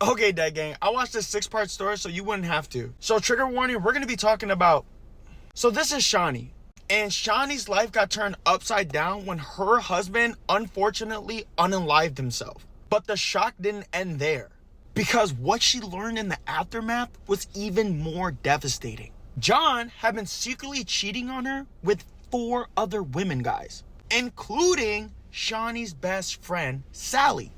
Okay, Dead Gang, I watched this 6-part story so you wouldn't have to. So trigger warning, we're going to be talking about... So this is Shawnee. And Shawnee's life got turned upside down when her husband unfortunately unalived himself. But the shock didn't end there, because what she learned in the aftermath was even more devastating. John had been secretly cheating on her with 4 other women, guys, including Shawnee's best friend, Sally.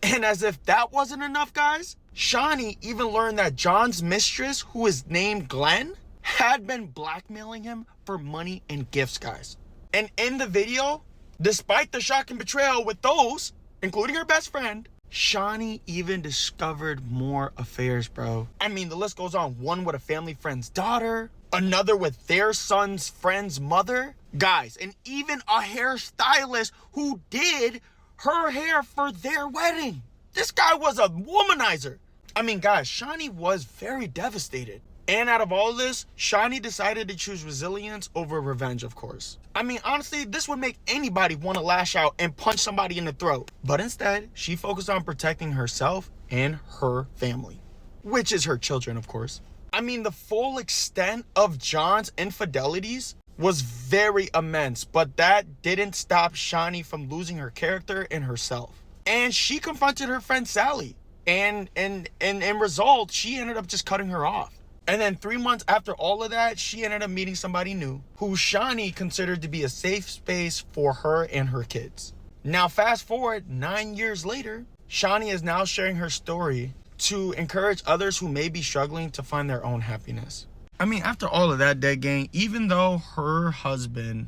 And as if that wasn't enough, guys, Shawnee even learned that John's mistress, who is named Glenn, had been blackmailing him for money and gifts, guys. And in the video, despite the shocking betrayal with those, including her best friend, Shawnee even discovered more affairs, bro. I mean, the list goes on. One with a family friend's daughter, another with their son's friend's mother, guys, and even a hairstylist who did her hair for their wedding. This guy was a womanizer. I mean, guys, Shawnee was very devastated. And out of all this, Shawnee decided to choose resilience over revenge, of course. I mean, honestly, this would make anybody want to lash out and punch somebody in the throat. But instead, she focused on protecting herself and her family, which is her children, of course. I mean, the full extent of John's infidelities was very immense, but that didn't stop Shawnee from losing her character and herself. And she confronted her friend Sally, and in result, she ended up just cutting her off. And then 3 months after all of that, she ended up meeting somebody new who Shawnee considered to be a safe space for her and her kids. Now, fast forward 9 years later, Shawnee is now sharing her story to encourage others who may be struggling to find their own happiness. I mean, after all of that, Dead Gang, even though her husband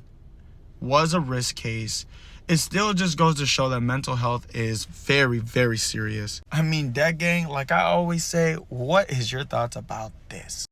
was a risk case, it still just goes to show that mental health is very, very serious. I mean, Dead Gang, like I always say, what is your thoughts about this?